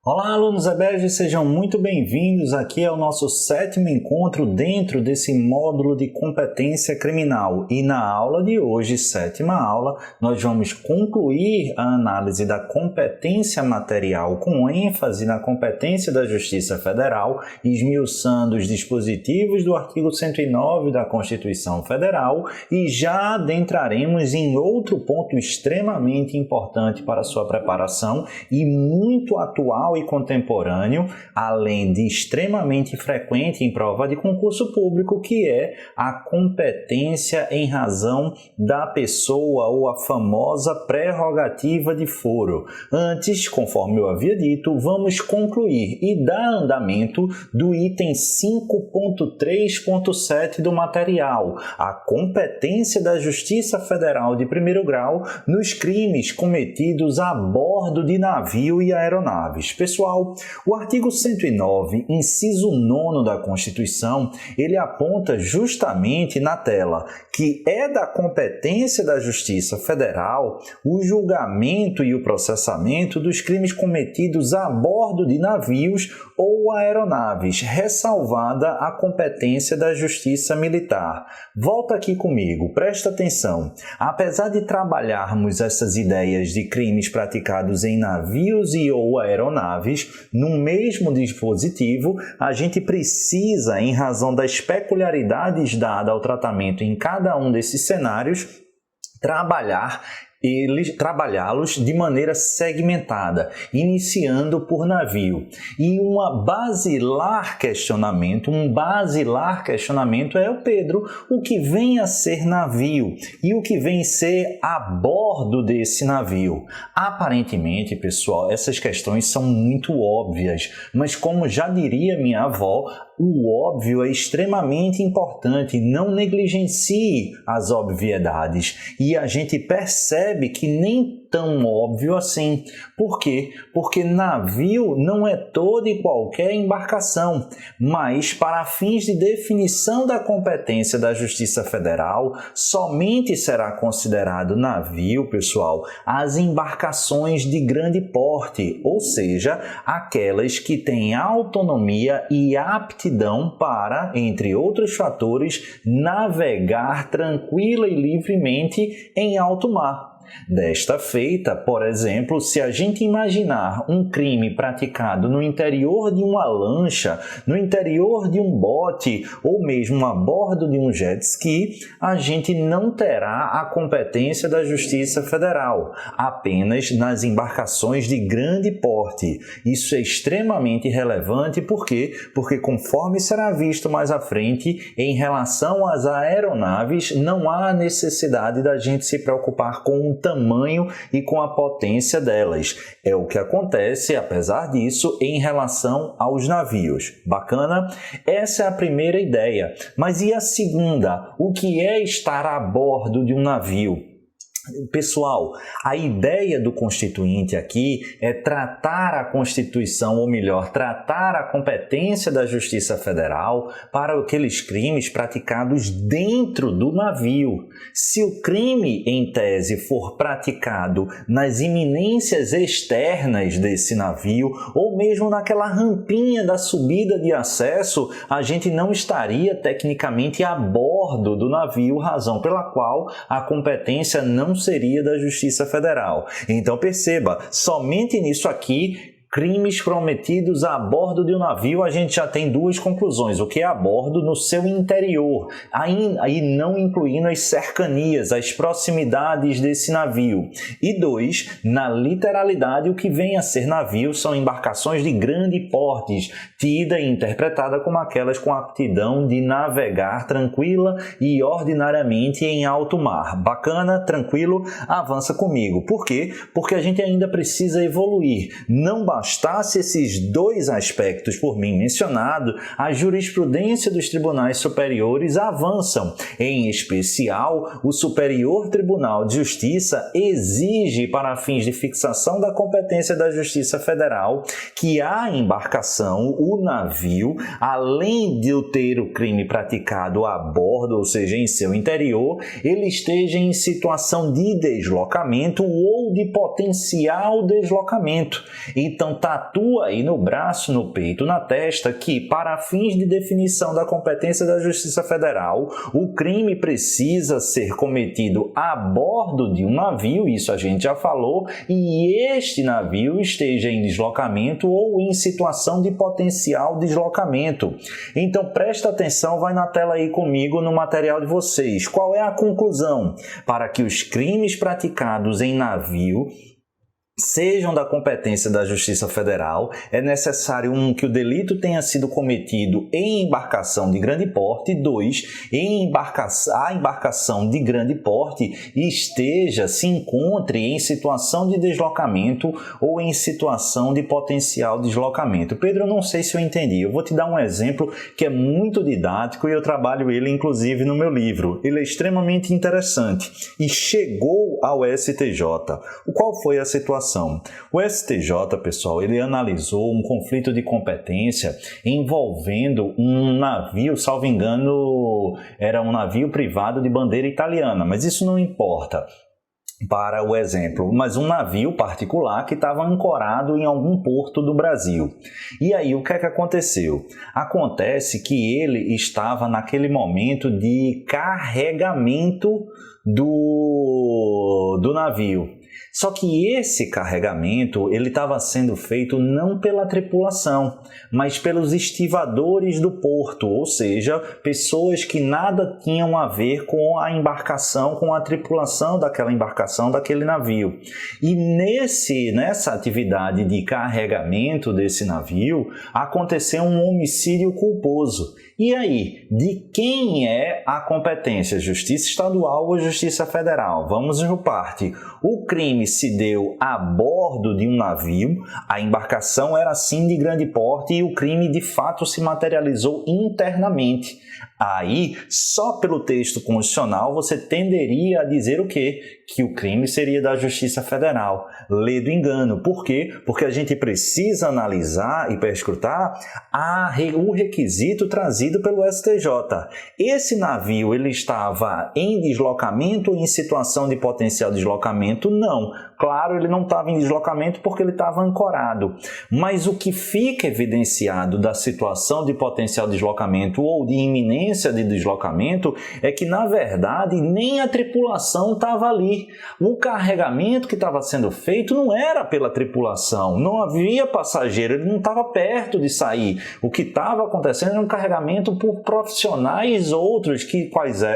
Olá, alunos EBED, sejam muito bem-vindos aqui ao nosso 7º encontro dentro desse módulo de competência criminal. E na aula de hoje, 7ª aula, nós vamos concluir a análise da competência material com ênfase na competência da Justiça Federal, esmiuçando os dispositivos do artigo 109 da Constituição Federal e já adentraremos em outro ponto extremamente importante para a sua preparação e muito atual e contemporâneo, além de extremamente frequente em prova de concurso público, que é a competência em razão da pessoa ou a famosa prerrogativa de foro. Antes, conforme eu havia dito, vamos concluir e dar andamento do item 5.3.7 do material, a competência da Justiça Federal de primeiro grau nos crimes cometidos a bordo de navio e aeronaves. Pessoal, o artigo 109, inciso 9 da Constituição, ele aponta justamente na tela que é da competência da Justiça Federal o julgamento e o processamento dos crimes cometidos a bordo de navios ou aeronaves, ressalvada a competência da Justiça Militar. Volta aqui comigo, presta atenção. Apesar de trabalharmos essas ideias de crimes praticados em navios e ou aeronaves, no mesmo dispositivo, a gente precisa, em razão das peculiaridades dadas ao tratamento em cada um desses cenários, trabalhá-los de maneira segmentada, iniciando por navio. E um basilar questionamento é Pedro, o que vem a ser navio e o que vem a ser a bordo desse navio. Aparentemente, pessoal, essas questões são muito óbvias, mas como já diria minha avó, o óbvio é extremamente importante, não negligencie as obviedades. E a gente percebe que nem tão óbvio assim. Por quê? Porque navio não é toda e qualquer embarcação, mas para fins de definição da competência da Justiça Federal, somente será considerado navio, pessoal, as embarcações de grande porte, ou seja, aquelas que têm autonomia e aptidão para, entre outros fatores, navegar tranquila e livremente em alto mar. Desta feita, por exemplo, se a gente imaginar um crime praticado no interior de uma lancha, no interior de um bote ou mesmo a bordo de um jet ski, a gente não terá a competência da Justiça Federal, apenas nas embarcações de grande porte. Isso é extremamente relevante, por quê? Porque conforme será visto mais à frente, em relação às aeronaves, não há necessidade da gente se preocupar com o tamanho e com a potência delas. É o que acontece, apesar disso, em relação aos navios. Bacana? Essa é a primeira ideia. Mas e a segunda? O que é estar a bordo de um navio? Pessoal, a ideia do Constituinte aqui é tratar a Constituição, ou melhor, tratar a competência da Justiça Federal para aqueles crimes praticados dentro do navio. Se o crime, em tese, for praticado nas iminências externas desse navio, ou mesmo naquela rampinha da subida de acesso, a gente não estaria tecnicamente a bordo do navio, razão pela qual a competência não seria da Justiça Federal. Então perceba, somente nisso aqui, crimes cometidos a bordo de um navio, a gente já tem duas conclusões. O que é a bordo no seu interior, aí não incluindo as cercanias, as proximidades desse navio. E dois, na literalidade, o que vem a ser navio são embarcações de grande porte, tida e interpretada como aquelas com aptidão de navegar tranquila e ordinariamente em alto mar. Bacana? Tranquilo? Avança comigo. Por quê? Porque a gente ainda precisa evoluir. Não bastasse esses dois aspectos por mim mencionado, a jurisprudência dos tribunais superiores avançam. Em especial, o Superior Tribunal de Justiça exige, para fins de fixação da competência da Justiça Federal, que a embarcação, o navio, além de ter o crime praticado a bordo, ou seja, em seu interior, ele esteja em situação de deslocamento ou de potencial deslocamento. Então, Então, tatua aí no braço, no peito, na testa, que para fins de definição da competência da Justiça Federal, o crime precisa ser cometido a bordo de um navio, isso a gente já falou, e este navio esteja em deslocamento ou em situação de potencial deslocamento. Então, presta atenção, vai na tela aí comigo no material de vocês. Qual é a conclusão? Para que os crimes praticados em navio sejam da competência da Justiça Federal, é necessário que o delito tenha sido cometido em embarcação de grande porte, 2, a embarcação de grande porte se encontre em situação de deslocamento ou em situação de potencial deslocamento. Pedro, eu não sei se eu entendi. Eu vou te dar um exemplo que é muito didático e eu trabalho ele inclusive no meu livro. Ele é extremamente interessante e chegou ao STJ. Qual foi a situação? O STJ, pessoal, ele analisou um conflito de competência envolvendo um navio, salvo engano, era um navio privado de bandeira italiana, mas isso não importa para o exemplo, mas um navio particular que estava ancorado em algum porto do Brasil. E aí, o que é que aconteceu? Acontece que ele estava naquele momento de carregamento do navio. Só que esse carregamento ele estava sendo feito não pela tripulação, mas pelos estivadores do porto, ou seja, pessoas que nada tinham a ver com a embarcação, com a tripulação daquela embarcação, daquele navio. E nessa atividade de carregamento desse navio, aconteceu um homicídio culposo. E aí, de quem é a competência? Justiça Estadual ou Justiça Federal? Vamos por parte. O crime se deu a bordo de um navio, a embarcação era sim de grande porte e o crime de fato se materializou internamente. Aí, só pelo texto constitucional, você tenderia a dizer o quê? Que o crime seria da Justiça Federal. Lê do engano. Por quê? Porque a gente precisa analisar e perscrutar o requisito trazido pelo STJ. Esse navio ele estava em deslocamento ou em situação de potencial deslocamento? Não. Claro, ele não estava em deslocamento porque ele estava ancorado. Mas o que fica evidenciado da situação de potencial deslocamento ou de iminência de deslocamento é que, na verdade, nem a tripulação estava ali. O carregamento que estava sendo feito não era pela tripulação, não havia passageiro, ele não estava perto de sair. O que estava acontecendo era um carregamento por profissionais outros,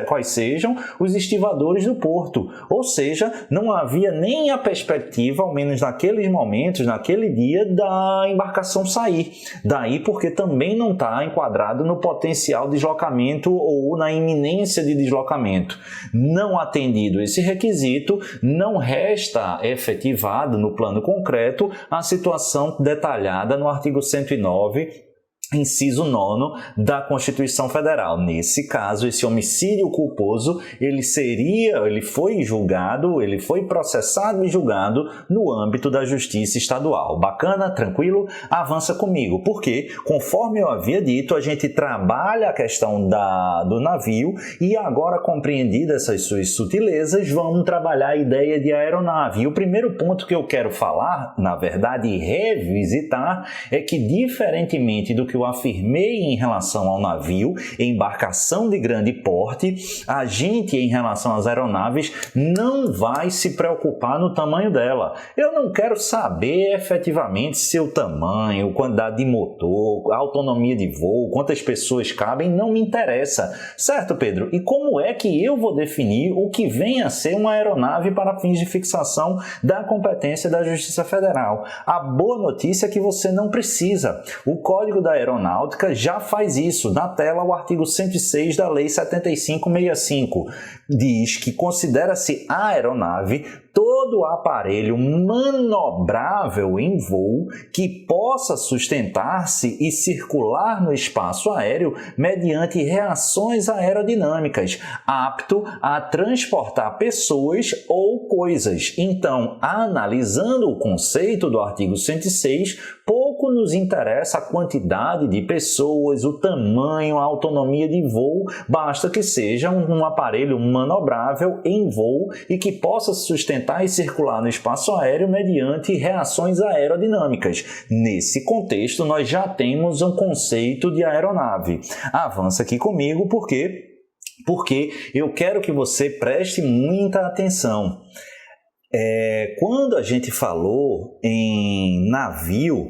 quais sejam os estivadores do porto. Ou seja, não havia nem a perspectiva, ao menos naqueles momentos, naquele dia, da embarcação sair. Daí porque também não está enquadrado no potencial deslocamento ou na iminência de deslocamento. Não atendido esse requisito, não resta efetivado no plano concreto a situação detalhada no artigo 109, inciso 9 da Constituição Federal. Nesse caso, esse homicídio culposo, ele foi julgado, ele foi processado e julgado no âmbito da Justiça Estadual. Bacana? Tranquilo? Avança comigo, porque, conforme eu havia dito, a gente trabalha a questão do navio e agora, compreendidas essas suas sutilezas, vamos trabalhar a ideia de aeronave. E o primeiro ponto que eu quero falar, na verdade, revisitar, é que, diferentemente do que eu afirmei em relação ao navio, embarcação de grande porte, a gente, em relação às aeronaves, não vai se preocupar no tamanho dela. Eu não quero saber efetivamente seu tamanho, quantidade de motor, autonomia de voo, quantas pessoas cabem, não me interessa. Certo, Pedro? E como é que eu vou definir o que vem a ser uma aeronave para fins de fixação da competência da Justiça Federal? A boa notícia é que você não precisa. O Código da Aeronáutica já faz isso. Na tela, o artigo 106 da Lei 7565 diz que considera-se a aeronave todo aparelho manobrável em voo que possa sustentar-se e circular no espaço aéreo mediante reações aerodinâmicas, apto a transportar pessoas ou coisas. Então, analisando o conceito do artigo 106, pouco pouco nos interessa a quantidade de pessoas, o tamanho, a autonomia de voo, basta que seja um aparelho manobrável em voo e que possa se sustentar e circular no espaço aéreo mediante reações aerodinâmicas. Nesse contexto, nós já temos um conceito de aeronave. Avança aqui comigo, porque eu quero que você preste muita atenção. Quando a gente falou em navio,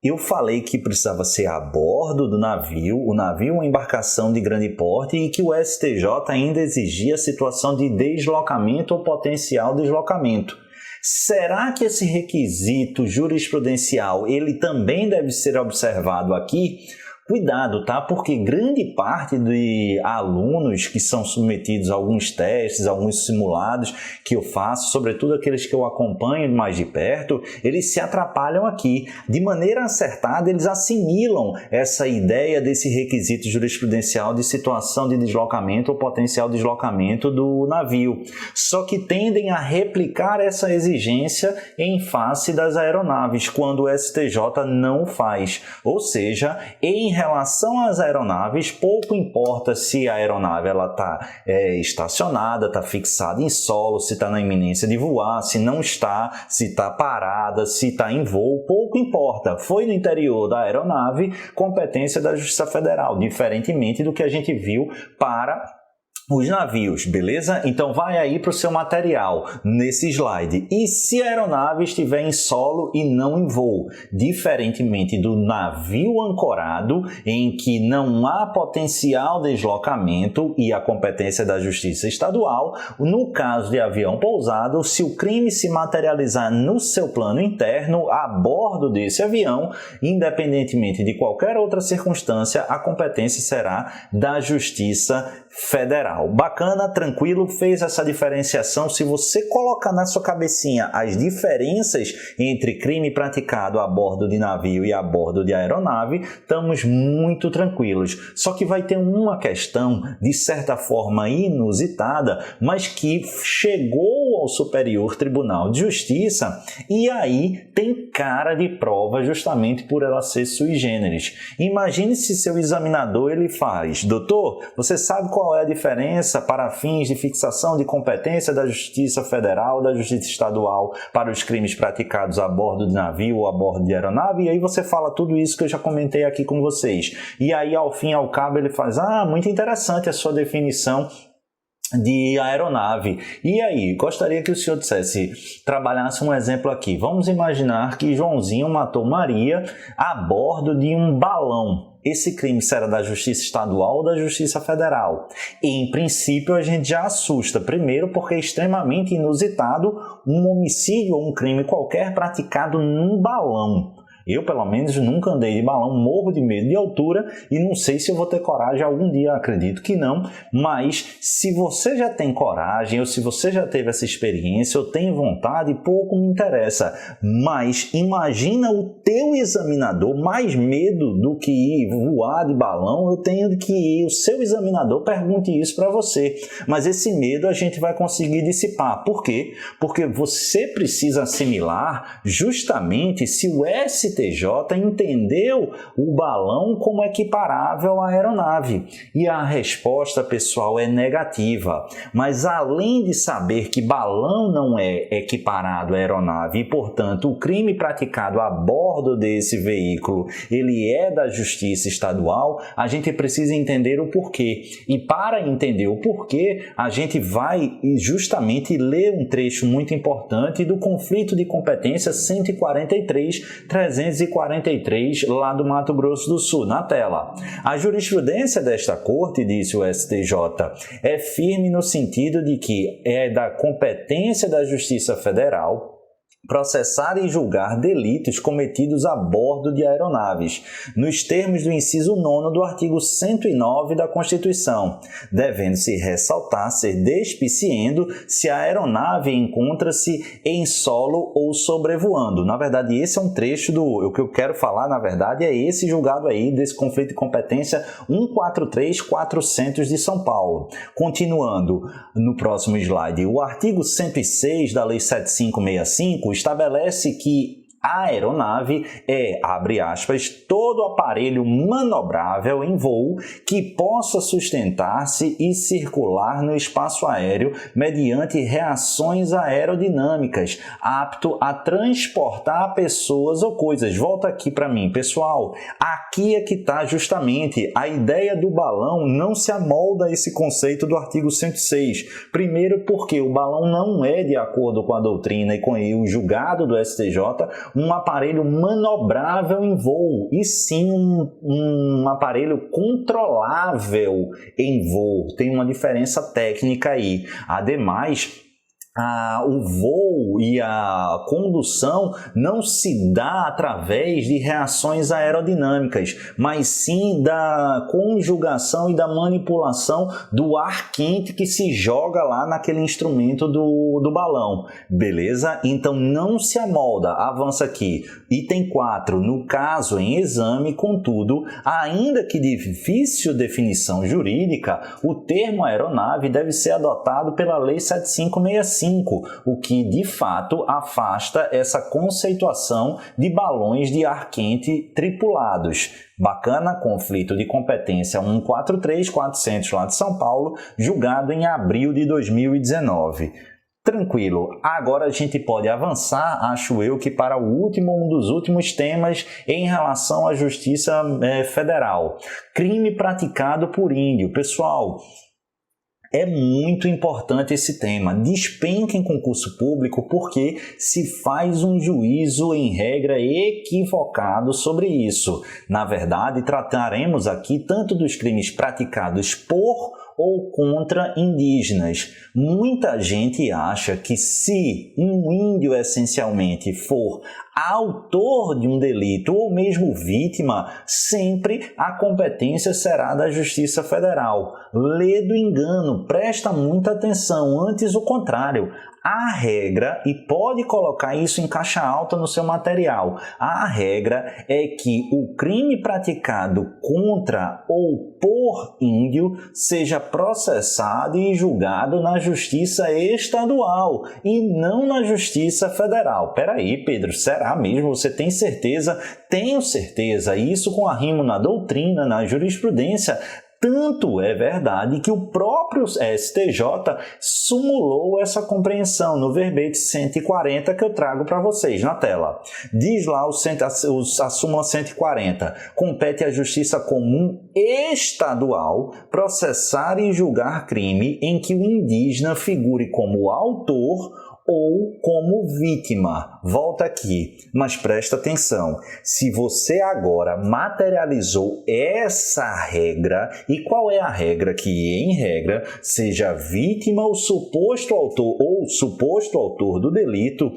eu falei que precisava ser a bordo do navio, o navio uma embarcação de grande porte e que o STJ ainda exigia situação de deslocamento ou potencial deslocamento. Será que esse requisito jurisprudencial ele também deve ser observado aqui? Cuidado, tá? Porque grande parte de alunos que são submetidos a alguns testes, alguns simulados que eu faço, sobretudo aqueles que eu acompanho mais de perto, eles se atrapalham aqui. De maneira acertada, eles assimilam essa ideia desse requisito jurisprudencial de situação de deslocamento ou potencial deslocamento do navio. Só que tendem a replicar essa exigência em face das aeronaves, quando o STJ não faz. Ou seja, em relação às aeronaves, pouco importa se a aeronave está estacionada, está fixada em solo, se está na iminência de voar, se não está, se está parada, se está em voo, pouco importa. Foi no interior da aeronave, competência da Justiça Federal, diferentemente do que a gente viu para os navios, beleza? Então vai aí para o seu material, nesse slide. E se a aeronave estiver em solo e não em voo? Diferentemente do navio ancorado, em que não há potencial deslocamento e a competência da Justiça Estadual, no caso de avião pousado, se o crime se materializar no seu plano interno, a bordo desse avião, independentemente de qualquer outra circunstância, a competência será da Justiça Federal. Bacana, tranquilo, fez essa diferenciação. Se você colocar na sua cabecinha as diferenças entre crime praticado a bordo de navio e a bordo de aeronave, estamos muito tranquilos. Só que vai ter uma questão, de certa forma inusitada, mas que chegou ao Superior Tribunal de Justiça e aí tem cara de prova justamente por ela ser sui generis. Imagine se seu examinador ele faz: doutor, você sabe qual é a diferença para fins de fixação de competência da Justiça Federal, da Justiça Estadual para os crimes praticados a bordo de navio ou a bordo de aeronave? E aí você fala tudo isso que eu já comentei aqui com vocês. E aí, ao fim e ao cabo, ele faz: muito interessante a sua definição de aeronave. E aí, gostaria que o senhor trabalhasse um exemplo aqui. Vamos imaginar que Joãozinho matou Maria a bordo de um balão. Esse crime será da Justiça Estadual ou da Justiça Federal? Em princípio, a gente já assusta. Primeiro, porque é extremamente inusitado um homicídio ou um crime qualquer praticado num balão. Eu, pelo menos, nunca andei de balão, morro de medo de altura e não sei se eu vou ter coragem algum dia, acredito que não, mas se você já tem coragem ou se você já teve essa experiência ou tem vontade, pouco me interessa. Mas imagina o teu examinador, mais medo do que ir voar de balão, eu tenho que o seu examinador pergunte isso para você. Mas esse medo a gente vai conseguir dissipar. Por quê? Porque você precisa assimilar justamente se o STJ entendeu o balão como equiparável à aeronave. E a resposta, pessoal, é negativa. Mas além de saber que balão não é equiparado à aeronave e, portanto, o crime praticado a bordo desse veículo, ele é da Justiça Estadual, a gente precisa entender o porquê. E para entender o porquê, a gente vai justamente ler um trecho muito importante do conflito de competência 143.343 lá do Mato Grosso do Sul, na tela. A jurisprudência desta corte, disse o STJ, é firme no sentido de que é da competência da Justiça Federal processar e julgar delitos cometidos a bordo de aeronaves, nos termos do inciso 9º do artigo 109 da Constituição, devendo-se ressaltar ser despiciendo se a aeronave encontra-se em solo ou sobrevoando. Na verdade, esse é um trecho o que eu quero falar, na verdade, é esse julgado aí desse conflito de competência 143.400 de São Paulo. Continuando no próximo slide, o artigo 106 da Lei 7565 estabelece que A aeronave é, abre aspas, todo aparelho manobrável em voo que possa sustentar-se e circular no espaço aéreo mediante reações aerodinâmicas, apto a transportar pessoas ou coisas. Volta aqui para mim, pessoal. Aqui é que está justamente a ideia do balão não se amolda a esse conceito do artigo 106. Primeiro porque o balão não é, de acordo com a doutrina e com o julgado do STJ, um aparelho manobrável em voo, e sim um aparelho controlável em voo. Tem uma diferença técnica aí. Ademais, o voo e a condução não se dá através de reações aerodinâmicas, mas sim da conjugação e da manipulação do ar quente que se joga lá naquele instrumento do balão. Beleza? Então não se amolda. Avança aqui. Item 4. No caso em exame, contudo, ainda que de difícil definição jurídica, o termo aeronave deve ser adotado pela Lei 7565, o que de fato afasta essa conceituação de balões de ar quente tripulados. Bacana, conflito de competência 143400 lá de São Paulo, julgado em abril de 2019. Tranquilo, agora a gente pode avançar, acho eu, que para um dos últimos temas em relação à Justiça Federal. Crime praticado por índio. Pessoal, é muito importante esse tema. Despenca em concurso público porque se faz um juízo em regra equivocado sobre isso. Na verdade, trataremos aqui tanto dos crimes praticados por ou contra indígenas. Muita gente acha que se um índio essencialmente for autor de um delito ou mesmo vítima, sempre a competência será da Justiça Federal. Lê do engano, presta muita atenção, antes o contrário. A regra, e pode colocar isso em caixa alta no seu material, a regra é que o crime praticado contra ou por índio seja processado e julgado na Justiça Estadual e não na Justiça Federal. Peraí, Pedro, será mesmo? Você tem certeza? Tenho certeza. Isso com arrimo na doutrina, na jurisprudência. Tanto é verdade que o próprio STJ sumulou essa compreensão no verbete 140 que eu trago para vocês na tela. Diz lá a súmula 140. Compete à Justiça Comum Estadual processar e julgar crime em que o indígena figure como autor ou como vítima. Volta aqui, mas presta atenção. Se você agora materializou essa regra, e qual é a regra? Que, em regra, seja vítima ou suposto autor do delito,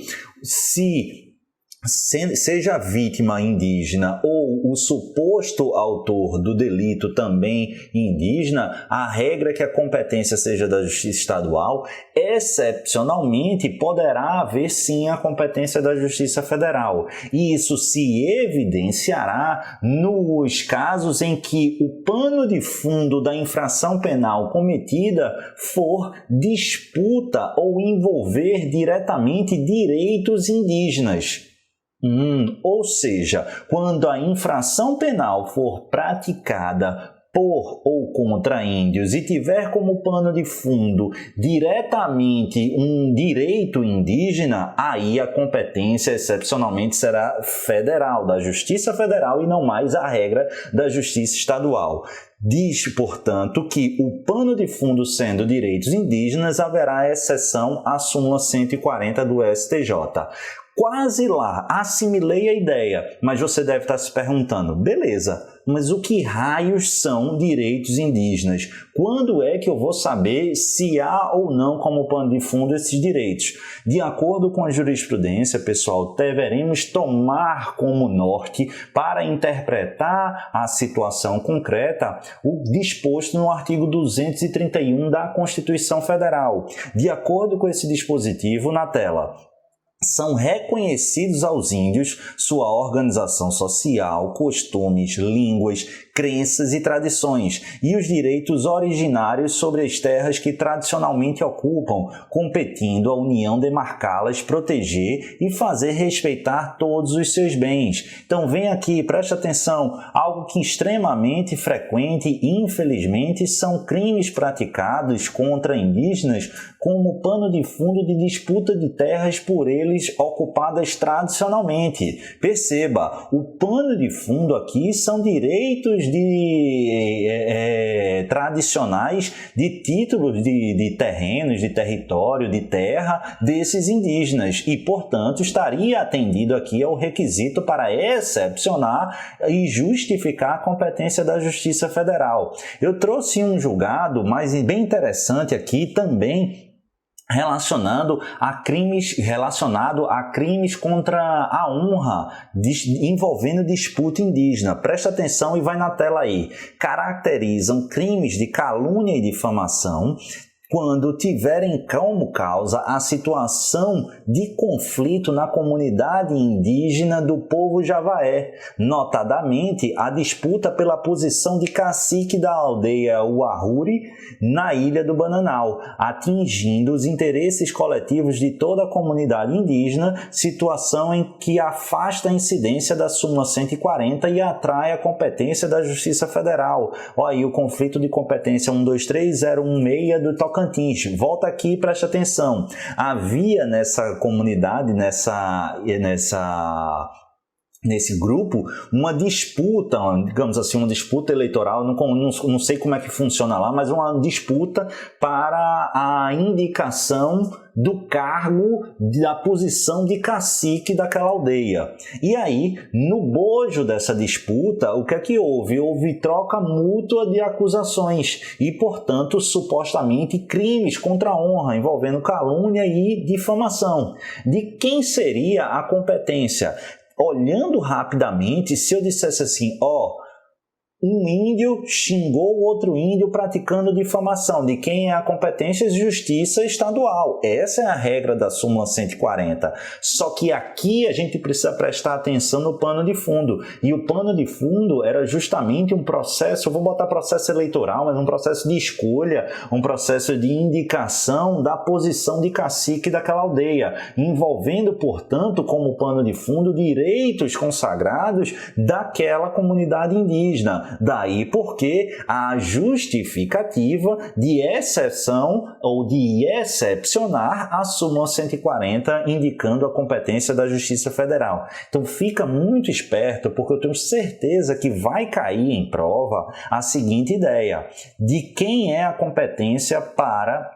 seja vítima indígena ou o suposto autor do delito também indígena, a regra é que a competência seja da Justiça Estadual. Excepcionalmente, poderá haver sim a competência da Justiça Federal. E isso se evidenciará nos casos em que o pano de fundo da infração penal cometida for disputa ou envolver diretamente direitos indígenas. Ou seja, quando a infração penal for praticada por ou contra índios e tiver como pano de fundo diretamente um direito indígena, aí a competência excepcionalmente será federal, da Justiça Federal e não mais a regra da Justiça Estadual. Diz, portanto, que o pano de fundo sendo direitos indígenas, haverá exceção à súmula 140 do STJ. Quase lá, assimilei a ideia, mas você deve estar se perguntando, beleza, mas o que raios são direitos indígenas? Quando é que eu vou saber se há ou não como pano de fundo esses direitos? De acordo com a jurisprudência, pessoal, deveremos tomar como norte para interpretar a situação concreta o disposto no artigo 231 da Constituição Federal. De acordo com esse dispositivo na tela, são reconhecidos aos índios sua organização social, costumes, línguas, crenças e tradições, e os direitos originários sobre as terras que tradicionalmente ocupam, competindo a União demarcá-las, proteger e fazer respeitar todos os seus bens. Então vem aqui, preste atenção, algo que é extremamente frequente e infelizmente são crimes praticados contra indígenas como pano de fundo de disputa de terras por eles ocupadas tradicionalmente. Perceba, o pano de fundo aqui são direitos tradicionais de títulos de terrenos, de território, de terra desses indígenas e, portanto, estaria atendido aqui ao requisito para excepcionar e justificar a competência da Justiça Federal. Eu trouxe um julgado, mas bem interessante aqui também, relacionado a crimes contra a honra, envolvendo disputa indígena. Presta atenção e vai na tela aí. Caracterizam crimes de calúnia e difamação quando tiverem como causa a situação de conflito na comunidade indígena do povo Javaé, notadamente a disputa pela posição de cacique da aldeia Uahuri na Ilha do Bananal, atingindo os interesses coletivos de toda a comunidade indígena, situação em que afasta a incidência da súmula 140 e atrai a competência da Justiça Federal. Olha aí o conflito de competência 123016 do Tocantins. Volta aqui e preste atenção. Havia nessa comunidade, nesse grupo, uma disputa, digamos assim, uma disputa eleitoral, não sei como é que funciona lá, mas uma disputa para a indicação do cargo da posição de cacique daquela aldeia. E aí, no bojo dessa disputa, o que é que houve? Houve troca mútua de acusações e, portanto, supostamente crimes contra a honra, envolvendo calúnia e difamação. De quem seria a competência? Olhando rapidamente, se eu dissesse assim, um índio xingou outro índio praticando difamação, de quem é a competência? Justiça estadual. Essa é a regra da súmula 140. Só que aqui a gente precisa prestar atenção no pano de fundo. E o pano de fundo era justamente um processo, eu vou botar processo eleitoral, mas um processo de escolha, um processo de indicação da posição de cacique daquela aldeia, envolvendo, portanto, como pano de fundo, direitos consagrados daquela comunidade indígena. Daí porque a justificativa de exceção ou de excepcionar a súmula 140, indicando a competência da Justiça Federal. Então fica muito esperto, porque eu tenho certeza que vai cair em prova a seguinte ideia: de quem é a competência para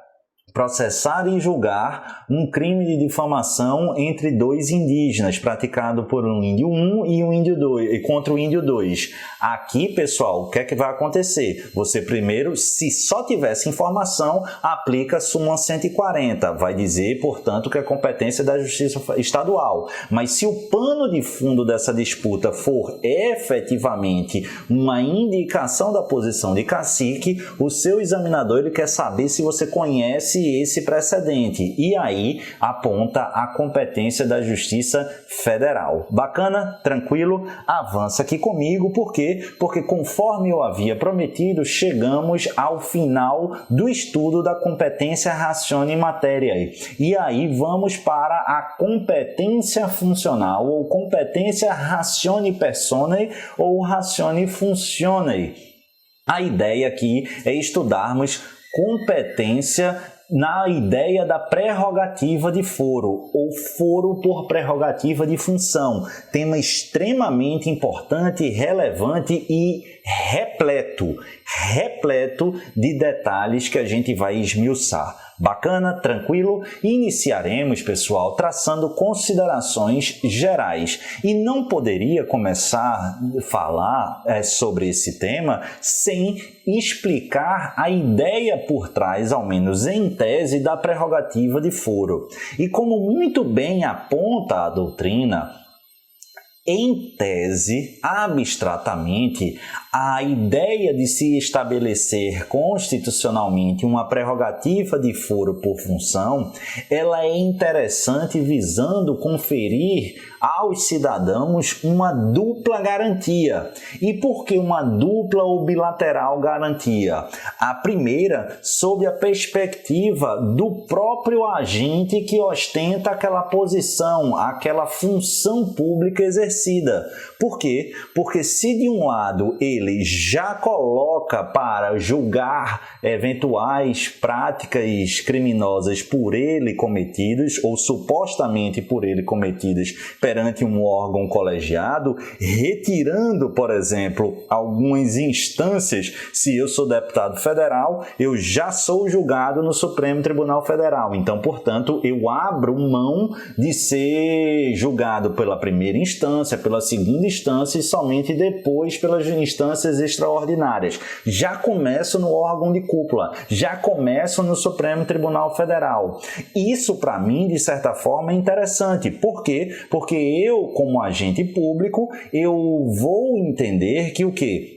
processar e julgar um crime de difamação entre dois indígenas, praticado por um índio 1 e um índio 2, e contra o índio 2. Aqui, pessoal, o que é que vai acontecer? Você primeiro, se só tivesse informação, aplica a súmula 140. Vai dizer, portanto, que é competência da Justiça Estadual. Mas se o pano de fundo dessa disputa for efetivamente uma indicação da posição de cacique, o seu examinador ele quer saber se você conhece esse precedente e aí aponta a competência da Justiça Federal. Bacana? Tranquilo? Avança aqui comigo, por quê? Porque conforme eu havia prometido, chegamos ao final do estudo da competência ratione materiae. E aí vamos para a competência funcional ou competência ratione personae ou ratione functionae. A ideia aqui é estudarmos competência na ideia da prerrogativa de foro, ou foro por prerrogativa de função. Tema extremamente importante, relevante e repleto de detalhes que a gente vai esmiuçar. Bacana? Tranquilo? Iniciaremos, pessoal, traçando considerações gerais. E não poderia começar a falar sobre esse tema sem explicar a ideia por trás, ao menos em tese, da prerrogativa de foro. E como muito bem aponta a doutrina, Em tese, abstratamente, a ideia de se estabelecer constitucionalmente uma prerrogativa de foro por função, ela é interessante visando conferir aos cidadãos uma dupla garantia. E por que uma dupla ou bilateral garantia? A primeira, sob a perspectiva do próprio agente que ostenta aquela posição, aquela função pública exercida. Por quê? Porque se de um lado ele já coloca para julgar eventuais práticas criminosas por ele cometidas ou supostamente por ele cometidas perante um órgão colegiado, retirando, por exemplo, algumas instâncias, se eu sou deputado federal, eu já sou julgado no Supremo Tribunal Federal. Então, portanto, eu abro mão de ser julgado pela primeira instância, pela segunda instância e somente depois pelas instâncias extraordinárias. Já começo no órgão de cúpula, já começo no Supremo Tribunal Federal. Isso, para mim, de certa forma, é interessante. Por quê? Porque eu, como agente público, eu vou entender que o quê?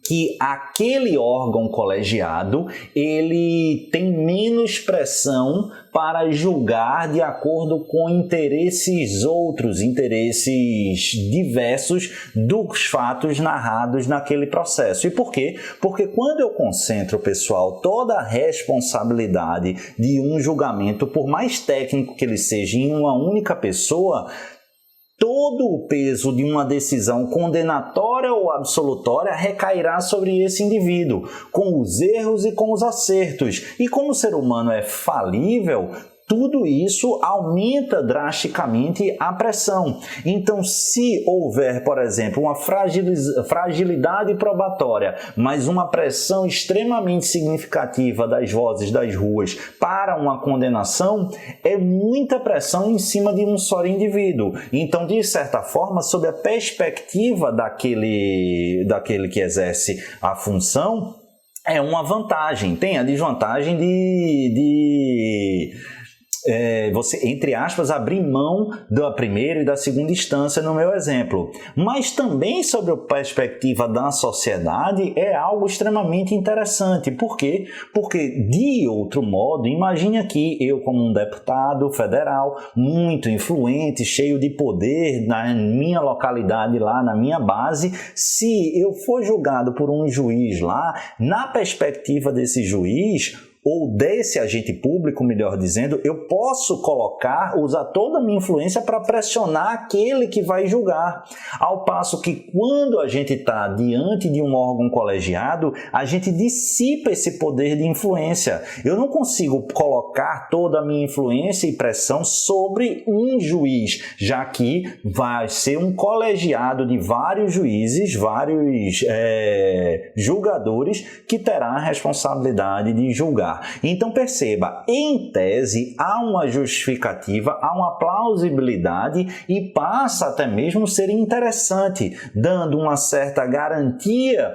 Que aquele órgão colegiado ele tem menos pressão para julgar de acordo com interesses outros, interesses diversos dos fatos narrados naquele processo. E por quê? Porque quando eu concentro, pessoal, toda a responsabilidade de um julgamento, por mais técnico que ele seja, em uma única pessoa, todo o peso de uma decisão condenatória ou absolutória recairá sobre esse indivíduo, com os erros e com os acertos. E como o ser humano é falível, tudo isso aumenta drasticamente a pressão. Então, se houver, por exemplo, uma fragilidade probatória, mas uma pressão extremamente significativa das vozes das ruas para uma condenação, é muita pressão em cima de um só indivíduo. Então, de certa forma, sob a perspectiva daquele que exerce a função, é uma vantagem. Tem a desvantagem você, entre aspas, abrir mão da primeira e da segunda instância no meu exemplo. Mas também sobre a perspectiva da sociedade é algo extremamente interessante. Por quê? Porque, de outro modo, imagine aqui eu como um deputado federal muito influente, cheio de poder na minha localidade lá, na minha base, se eu for julgado por um juiz lá, na perspectiva desse juiz, ou desse agente público, melhor dizendo, eu posso usar toda a minha influência para pressionar aquele que vai julgar. Ao passo que quando a gente está diante de um órgão colegiado, a gente dissipa esse poder de influência. Eu não consigo colocar toda a minha influência e pressão sobre um juiz, já que vai ser um colegiado de vários juízes, vários julgadores que terá a responsabilidade de julgar. Então perceba, em tese há uma justificativa, há uma plausibilidade e passa até mesmo a ser interessante, dando uma certa garantia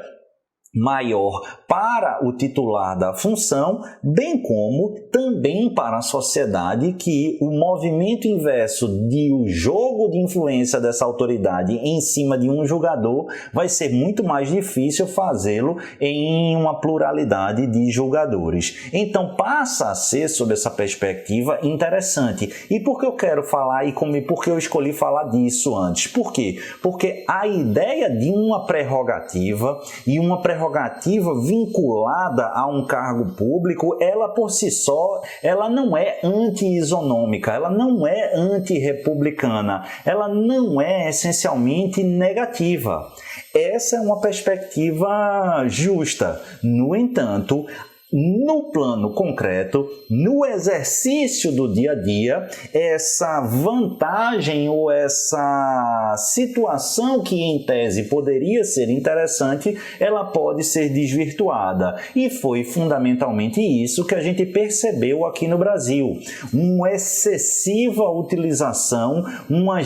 maior para o titular da função, bem como também para a sociedade, que o movimento inverso de o jogo de influência dessa autoridade em cima de um julgador vai ser muito mais difícil fazê-lo em uma pluralidade de julgadores. Então passa a ser, sob essa perspectiva, interessante. E por que eu quero falar e por que eu escolhi falar disso antes? Por quê? Porque a ideia de uma prerrogativa e uma prerrogativa vinculada a um cargo público, ela por si só, ela não é anti-isonômica, ela não é anti-republicana, ela não é essencialmente negativa. Essa é uma perspectiva justa. No entanto, no plano concreto, no exercício do dia a dia, essa vantagem ou essa situação que em tese poderia ser interessante, ela pode ser desvirtuada. E foi fundamentalmente isso que a gente percebeu aqui no Brasil. Uma excessiva utilização, um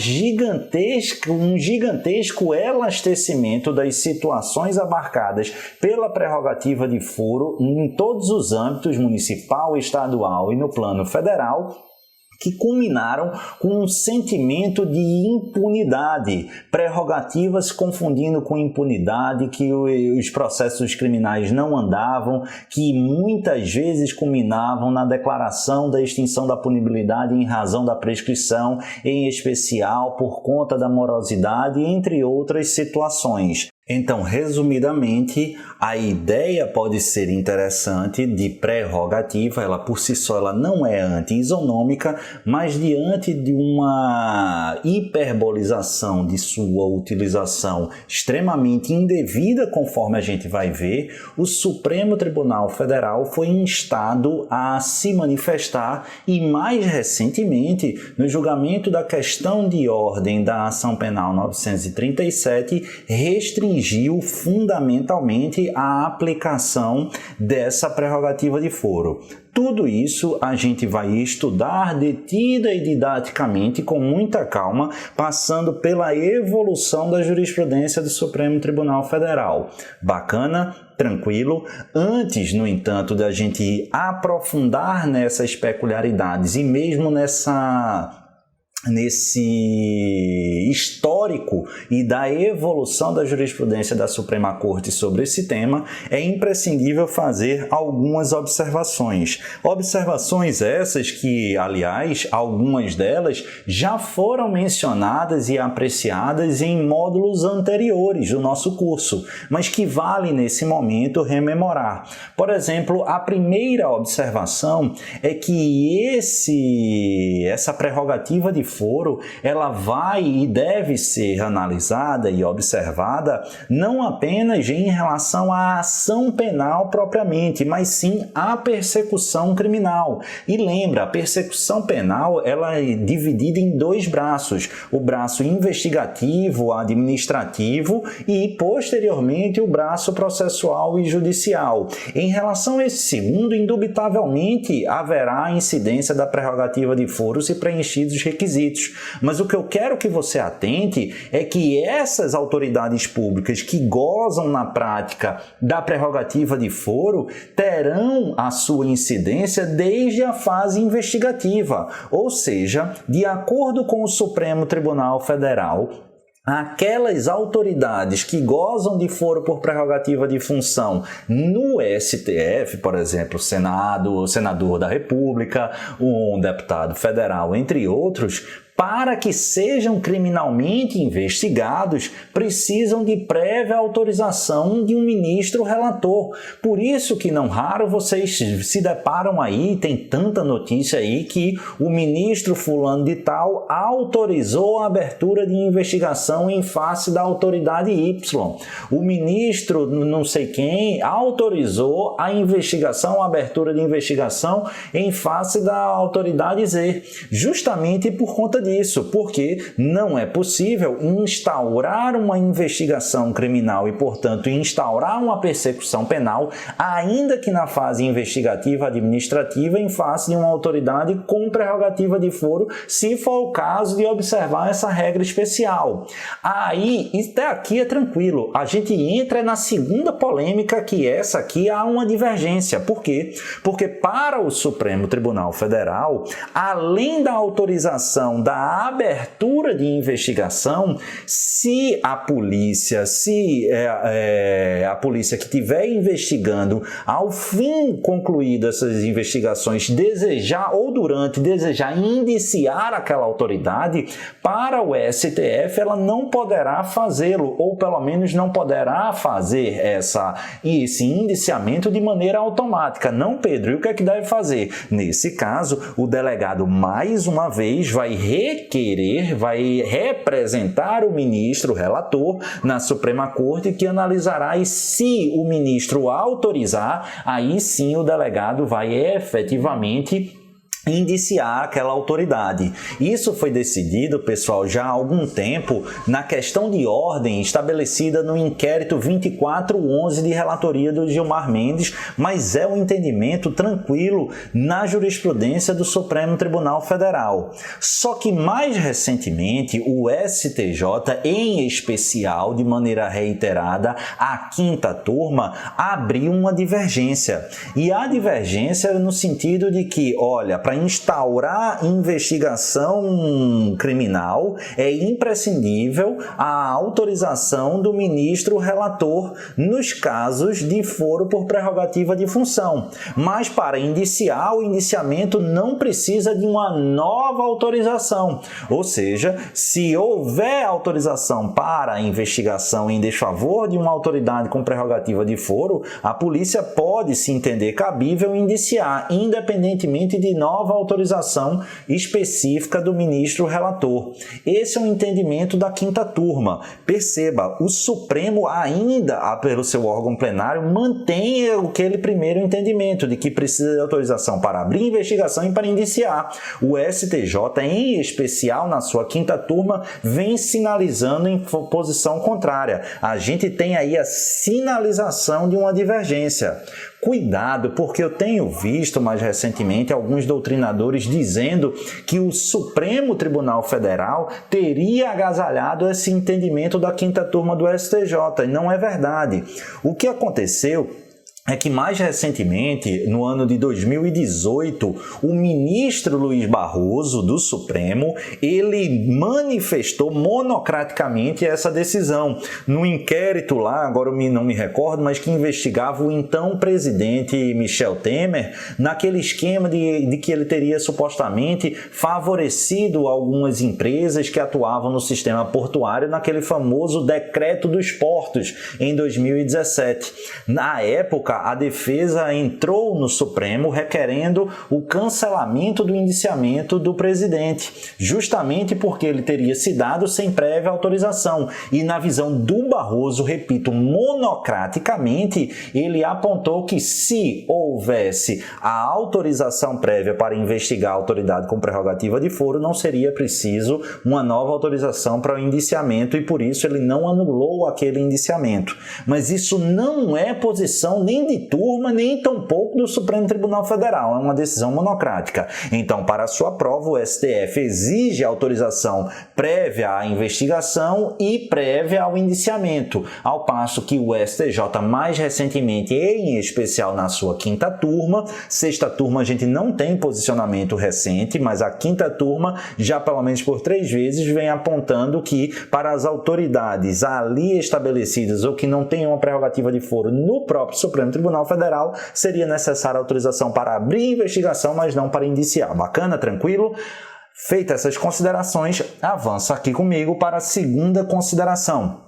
gigantesco elastecimento das situações abarcadas pela prerrogativa de foro em todos os âmbitos, municipal, estadual e no plano federal, que culminaram com um sentimento de impunidade, prerrogativas confundindo com impunidade, que os processos criminais não andavam, que muitas vezes culminavam na declaração da extinção da punibilidade em razão da prescrição, em especial por conta da morosidade, entre outras situações. Então, resumidamente, a ideia pode ser interessante de prerrogativa, ela por si só ela não é anti-isonômica, mas diante de uma hiperbolização de sua utilização extremamente indevida, conforme a gente vai ver, o Supremo Tribunal Federal foi instado a se manifestar e, mais recentemente, no julgamento da questão de ordem da Ação Penal 937, restringiu fundamentalmente a aplicação dessa prerrogativa de foro. Tudo isso a gente vai estudar detida e didaticamente com muita calma, passando pela evolução da jurisprudência do Supremo Tribunal Federal. Bacana? Tranquilo? Antes, no entanto, da gente aprofundar nessas peculiaridades e mesmo nesse histórico e da evolução da jurisprudência da Suprema Corte sobre esse tema, é imprescindível fazer algumas observações. Observações essas que, aliás, algumas delas já foram mencionadas e apreciadas em módulos anteriores do nosso curso, mas que vale nesse momento rememorar. Por exemplo, a primeira observação é que essa prerrogativa de foro, ela vai e deve ser analisada e observada não apenas em relação à ação penal propriamente, mas sim à persecução criminal. E lembra, a persecução penal ela é dividida em dois braços, o braço investigativo, administrativo e, posteriormente, o braço processual e judicial. Em relação a esse segundo, indubitavelmente haverá incidência da prerrogativa de foro se preenchidos os requisitos. Mas o que eu quero que você atente é que essas autoridades públicas que gozam na prática da prerrogativa de foro terão a sua incidência desde a fase investigativa, ou seja, de acordo com o Supremo Tribunal Federal, aquelas autoridades que gozam de foro por prerrogativa de função no STF, por exemplo, Senado, o senador da República, um deputado federal, entre outros, para que sejam criminalmente investigados, precisam de prévia autorização de um ministro relator. Por isso que não raro vocês se deparam aí, tem tanta notícia aí que o ministro fulano de tal autorizou a abertura de investigação em face da autoridade Y. O ministro não sei quem autorizou a investigação, a abertura de investigação em face da autoridade Z. Justamente por conta disso, porque não é possível instaurar uma investigação criminal e, portanto, instaurar uma persecução penal, ainda que na fase investigativa administrativa, em face de uma autoridade com prerrogativa de foro, se for o caso de observar essa regra especial. Aí, até aqui é tranquilo. A gente entra na segunda polêmica, que essa aqui há uma divergência. Por quê? Porque para o Supremo Tribunal Federal, além da autorização da abertura de investigação, se a polícia que estiver investigando, ao fim concluídas essas investigações, desejar indiciar aquela autoridade, para o STF ela não poderá fazê-lo, ou pelo menos não poderá fazer esse indiciamento de maneira automática. Não, Pedro, e o que é que deve fazer? Nesse caso, o delegado, mais uma vez, vai representar o ministro relator na Suprema Corte, que analisará, e se o ministro autorizar, aí sim o delegado vai efetivamente indiciar aquela autoridade. Isso foi decidido, pessoal, já há algum tempo na questão de ordem estabelecida no inquérito 2411 de relatoria do Gilmar Mendes, mas é um entendimento tranquilo na jurisprudência do Supremo Tribunal Federal. Só que mais recentemente o STJ, em especial, de maneira reiterada, a quinta turma, abriu uma divergência. E a divergência no sentido de que, olha, para instaurar investigação criminal, é imprescindível a autorização do ministro relator nos casos de foro por prerrogativa de função. Mas para indiciar, o indiciamento não precisa de uma nova autorização. Ou seja, se houver autorização para a investigação em desfavor de uma autoridade com prerrogativa de foro, a polícia pode se entender cabível indiciar, independentemente de nova autorização específica do ministro relator. Esse é um entendimento da quinta turma. Perceba, o Supremo ainda, pelo seu órgão plenário, mantém aquele primeiro entendimento de que precisa de autorização para abrir investigação e para indiciar. O STJ, em especial na sua quinta turma, vem sinalizando em posição contrária. A gente tem aí a sinalização de uma divergência. Cuidado, porque eu tenho visto mais recentemente alguns doutrinadores dizendo que o Supremo Tribunal Federal teria agasalhado esse entendimento da quinta turma do STJ, e não é verdade. O que aconteceu é que mais recentemente, no ano de 2018, o ministro Luiz Barroso, do Supremo, ele manifestou monocraticamente essa decisão. No inquérito lá, agora eu não me recordo, mas que investigava o então presidente Michel Temer, naquele esquema de que ele teria supostamente favorecido algumas empresas que atuavam no sistema portuário naquele famoso decreto dos portos, em 2017. Na época, a defesa entrou no Supremo requerendo o cancelamento do indiciamento do presidente, justamente porque ele teria se dado sem prévia autorização. E na visão do Barroso, repito, monocraticamente, ele apontou que se houvesse a autorização prévia para investigar a autoridade com prerrogativa de foro, não seria preciso uma nova autorização para o indiciamento, e por isso ele não anulou aquele indiciamento. Mas isso não é posição nem de turma, nem tampouco do Supremo Tribunal Federal. É uma decisão monocrática. Então, para sua prova, o STF exige autorização prévia à investigação e prévia ao indiciamento, ao passo que o STJ, mais recentemente, em especial na sua quinta turma, sexta turma a gente não tem posicionamento recente, mas a quinta turma, já pelo menos por 3 vezes, vem apontando que para as autoridades ali estabelecidas ou que não tenham uma prerrogativa de foro no próprio Supremo Tribunal Federal, seria necessária autorização para abrir investigação, mas não para indiciar. Bacana? Tranquilo? Feitas essas considerações, avança aqui comigo para a segunda consideração.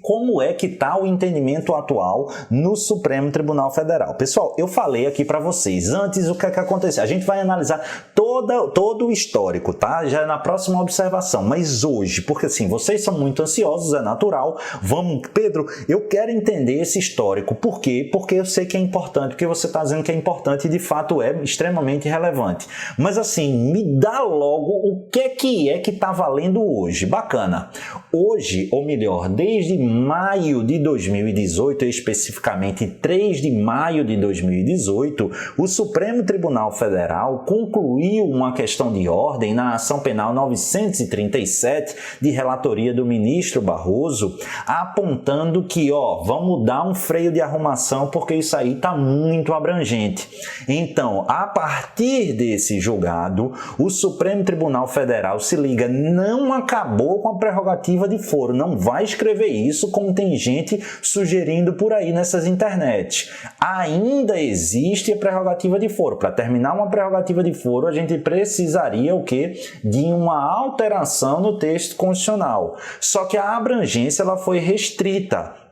Como é que está o entendimento atual no Supremo Tribunal Federal? Pessoal, eu falei aqui para vocês, antes o que é que aconteceu? A gente vai analisar todo o histórico, tá? Já na próxima observação, mas hoje, porque assim, vocês são muito ansiosos, é natural. Vamos, Pedro, eu quero entender esse histórico. Por quê? Porque eu sei que é importante, porque você está dizendo que é importante e de fato é extremamente relevante. Mas assim, me dá logo o que é que está valendo hoje. Bacana. Hoje, ou melhor, desde maio de 2018, especificamente 3 de maio de 2018, o Supremo Tribunal Federal concluiu uma questão de ordem na ação penal 937 de relatoria do ministro Barroso, apontando que, vamos dar um freio de arrumação porque isso aí está muito abrangente. Então, a partir desse julgado, o Supremo Tribunal Federal, se liga, não acabou com a prerrogativa de foro, não vai escrever isso como tem gente sugerindo por aí nessas internet. Ainda existe a prerrogativa de foro. Para terminar uma prerrogativa de foro, a gente precisaria o quê? De uma alteração no texto constitucional. Só que a abrangência ela foi restrita.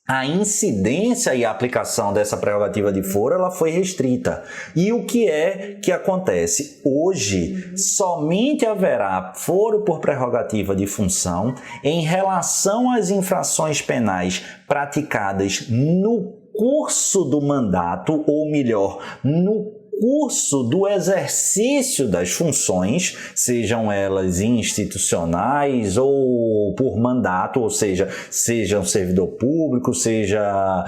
A incidência e a aplicação dessa prerrogativa de foro ela foi restrita. E o que é que acontece? Hoje, somente haverá foro por prerrogativa de função em relação às infrações penais praticadas no curso do mandato, ou melhor, no curso do exercício das funções, sejam elas institucionais ou por mandato, ou seja um servidor público, seja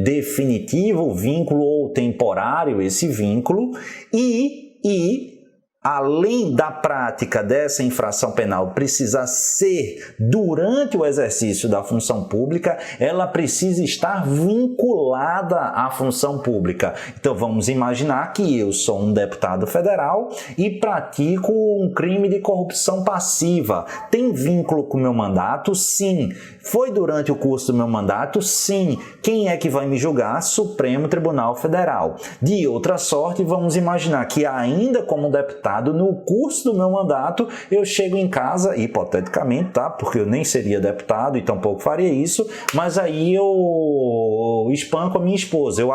definitivo o vínculo ou temporário esse vínculo, e além da prática dessa infração penal precisar ser durante o exercício da função pública, ela precisa estar vinculada à função pública. Então vamos imaginar que eu sou um deputado federal e pratico um crime de corrupção passiva. Tem vínculo com o meu mandato? Sim. Foi durante o curso do meu mandato? Sim. Quem é que vai me julgar? Supremo Tribunal Federal. De outra sorte, vamos imaginar que ainda como deputado, no curso do meu mandato, eu chego em casa, hipoteticamente, tá? Porque eu nem seria deputado e tampouco faria isso, mas aí eu espanco a minha esposa, eu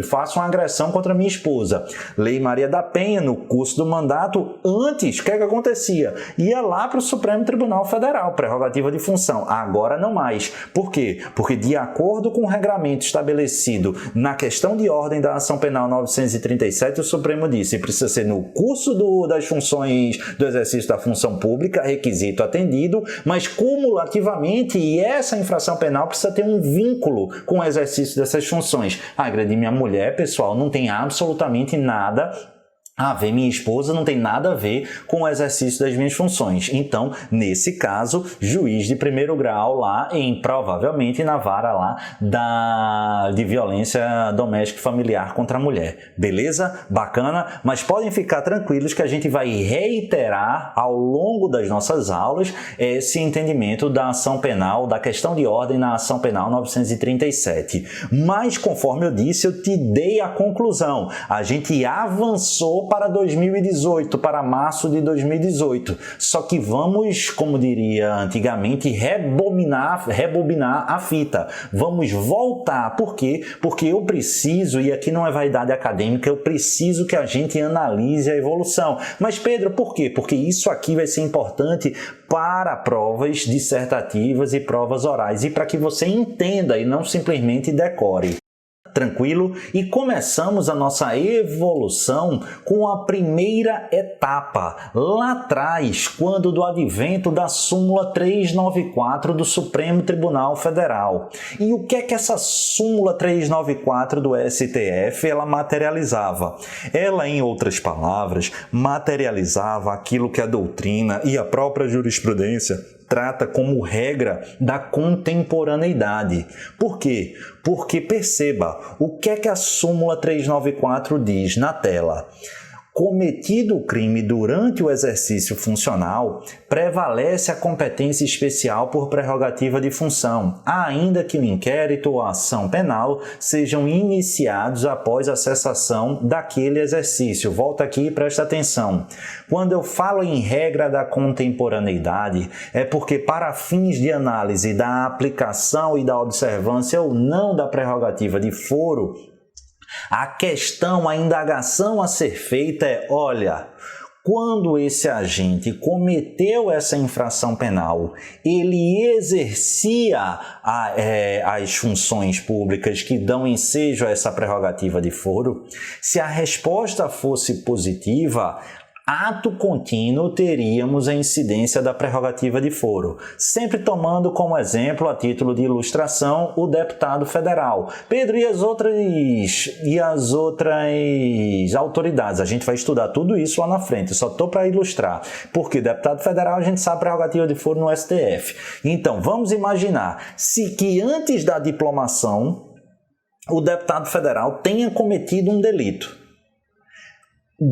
faço uma agressão contra a minha esposa. Lei Maria da Penha, no curso do mandato, antes, o que acontecia? Ia lá para o Supremo Tribunal Federal, prerrogativa de função. Agora não mais. Por quê? Porque de acordo com o regramento estabelecido na questão de ordem da ação penal 937, o Supremo disse que precisa ser no curso das funções do exercício da função pública, requisito atendido, mas cumulativamente, e essa infração penal precisa ter um vínculo com o exercício dessas funções. Agredir minha mulher, pessoal, não tem absolutamente nada a ver, minha esposa não tem nada a ver com o exercício das minhas funções. Então, nesse caso, juiz de primeiro grau lá provavelmente na vara lá de violência doméstica e familiar contra a mulher. Beleza? Bacana? Mas podem ficar tranquilos que a gente vai reiterar ao longo das nossas aulas esse entendimento da ação penal, da questão de ordem na ação penal 937. Mas, conforme eu disse, eu te dei a conclusão. A gente avançou para 2018, para março de 2018. Só que vamos, como diria antigamente, rebobinar a fita. Vamos voltar. Por quê? Porque eu preciso, e aqui não é vaidade acadêmica, eu preciso que a gente analise a evolução. Mas, Pedro, por quê? Porque isso aqui vai ser importante para provas dissertativas e provas orais e para que você entenda e não simplesmente decore. Tranquilo? E começamos a nossa evolução com a primeira etapa, lá atrás, quando do advento da súmula 394 do Supremo Tribunal Federal. E o que é que essa súmula 394 do STF ela materializava? Ela, em outras palavras, materializava aquilo que a doutrina e a própria jurisprudência trata como regra da contemporaneidade. Por quê? Porque perceba, o que é que a súmula 394 diz na tela? Cometido o crime durante o exercício funcional, prevalece a competência especial por prerrogativa de função, ainda que o inquérito ou a ação penal sejam iniciados após a cessação daquele exercício. Volta aqui e presta atenção. Quando eu falo em regra da contemporaneidade, é porque para fins de análise da aplicação e da observância ou não da prerrogativa de foro, a questão, a indagação a ser feita é, olha, quando esse agente cometeu essa infração penal, ele exercia as funções públicas que dão ensejo a essa prerrogativa de foro? Se a resposta fosse positiva, ato contínuo teríamos a incidência da prerrogativa de foro, sempre tomando como exemplo, a título de ilustração, o deputado federal. Pedro, e as outras autoridades? A gente vai estudar tudo isso lá na frente, só estou para ilustrar, porque deputado federal a gente sabe a prerrogativa de foro no STF. Então, vamos imaginar que antes da diplomação, o deputado federal tenha cometido um delito.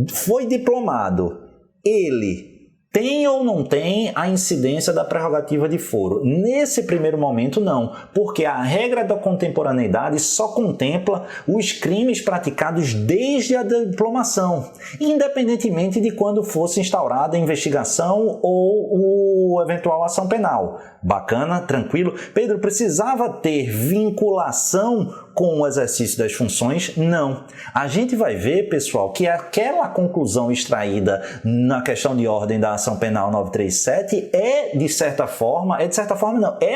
Foi diplomado, ele tem ou não tem a incidência da prerrogativa de foro? Nesse primeiro momento, não, porque a regra da contemporaneidade só contempla os crimes praticados desde a diplomação, independentemente de quando fosse instaurada a investigação ou eventual ação penal. Bacana? Tranquilo? Pedro, precisava ter vinculação com o exercício das funções? Não. A gente vai ver, pessoal, que aquela conclusão extraída na questão de ordem da ação penal 937 é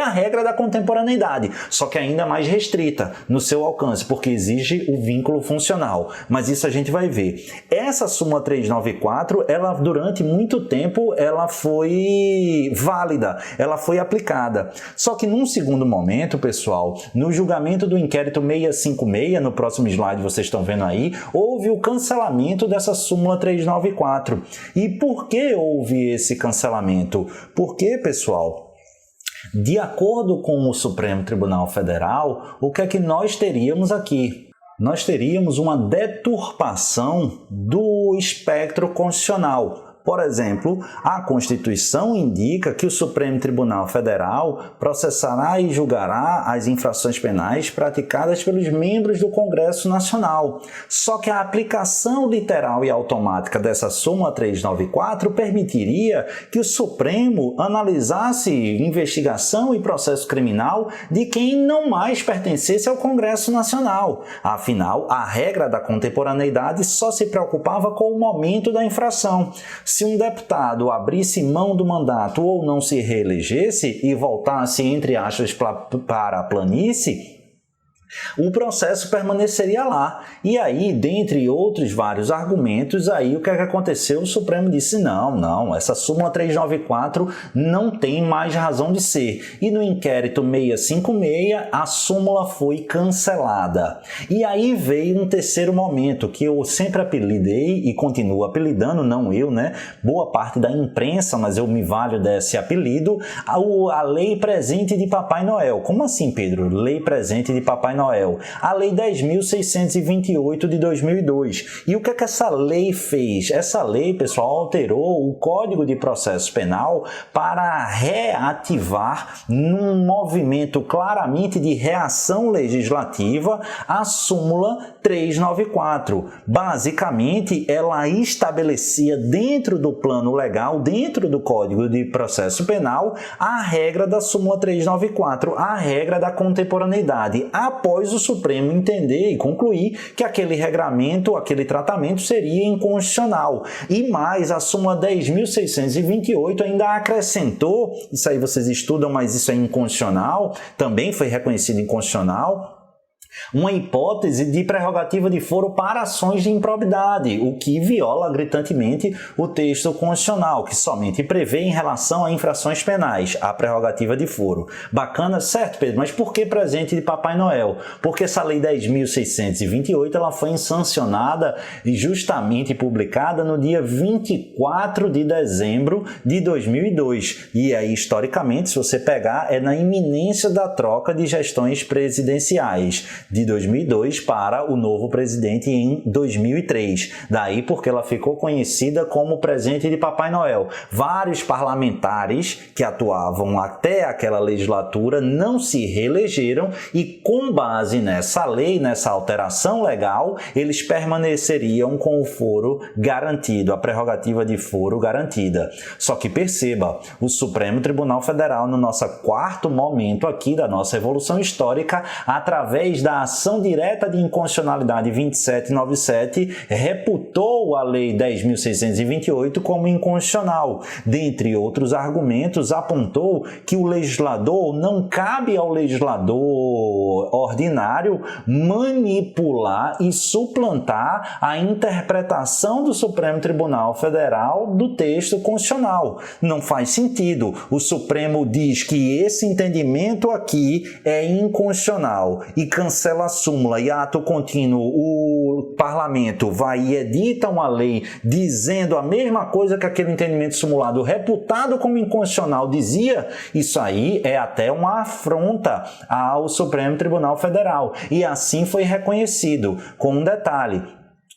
a regra da contemporaneidade, só que ainda mais restrita no seu alcance, porque exige o vínculo funcional. Mas isso a gente vai ver. Essa súmula 394, ela durante muito tempo ela foi válida, ela foi aplicada aplicada. Só que num segundo momento, pessoal, no julgamento do inquérito 656, no próximo slide vocês estão vendo aí, houve o cancelamento dessa súmula 394. E por que houve esse cancelamento? Porque, pessoal, de acordo com o Supremo Tribunal Federal, o que é que nós teríamos aqui? Nós teríamos uma deturpação do espectro constitucional. Por exemplo, a Constituição indica que o Supremo Tribunal Federal processará e julgará as infrações penais praticadas pelos membros do Congresso Nacional. Só que a aplicação literal e automática dessa súmula 394 permitiria que o Supremo analisasse investigação e processo criminal de quem não mais pertencesse ao Congresso Nacional. Afinal, a regra da contemporaneidade só se preocupava com o momento da infração. Se um deputado abrisse mão do mandato ou não se reelegesse e voltasse, entre aspas, para a planície, o processo permaneceria lá. E aí, dentre outros vários argumentos, aí o que é que aconteceu? O Supremo disse, não, essa súmula 394 não tem mais razão de ser. E no inquérito 656, a súmula foi cancelada. E aí veio um terceiro momento, que eu sempre apelidei e continuo apelidando, não eu, né? Boa parte da imprensa, mas eu me valho desse apelido, a Lei Presente de Papai Noel. Como assim, Pedro? Lei Presente de Papai Noel, a Lei 10.628 de 2002. E o que é que essa lei fez? Essa lei, pessoal, alterou o Código de Processo Penal para reativar, num movimento claramente de reação legislativa, a súmula 394. Basicamente, ela estabelecia dentro do plano legal, dentro do Código de Processo Penal, a regra da súmula 394, a regra da contemporaneidade, após o Supremo entender e concluir que aquele regramento, aquele tratamento seria inconstitucional. E mais, a súmula 10.628 ainda acrescentou, isso aí vocês estudam, mas isso é inconstitucional, também foi reconhecido inconstitucional, uma hipótese de prerrogativa de foro para ações de improbidade, o que viola gritantemente o texto constitucional, que somente prevê em relação a infrações penais a prerrogativa de foro. Bacana, certo, Pedro? Mas por que presente de Papai Noel? Porque essa lei 10.628 ela foi sancionada e justamente publicada no dia 24 de dezembro de 2002. E aí, historicamente, se você pegar, é na iminência da troca de gestões presidenciais de 2002 para o novo presidente em 2003. Daí porque ela ficou conhecida como presente de Papai Noel. Vários parlamentares que atuavam até aquela legislatura não se reelegeram e, com base nessa lei, nessa alteração legal, eles permaneceriam com o foro garantido, a prerrogativa de foro garantida. Só que perceba, o Supremo Tribunal Federal, no nosso quarto momento aqui da nossa evolução histórica, através da ação direta de inconstitucionalidade 2797, reputou a Lei 10.628 como inconstitucional. Dentre outros argumentos, apontou que o legislador não cabe ao legislador ordinário manipular e suplantar a interpretação do Supremo Tribunal Federal do texto constitucional. Não faz sentido. O Supremo diz que esse entendimento aqui é inconstitucional e cancela a súmula e ato contínuo, o parlamento vai e edita uma lei dizendo a mesma coisa que aquele entendimento simulado reputado como inconstitucional dizia. Isso aí é até uma afronta ao Supremo Tribunal Federal e assim foi reconhecido, com um detalhe: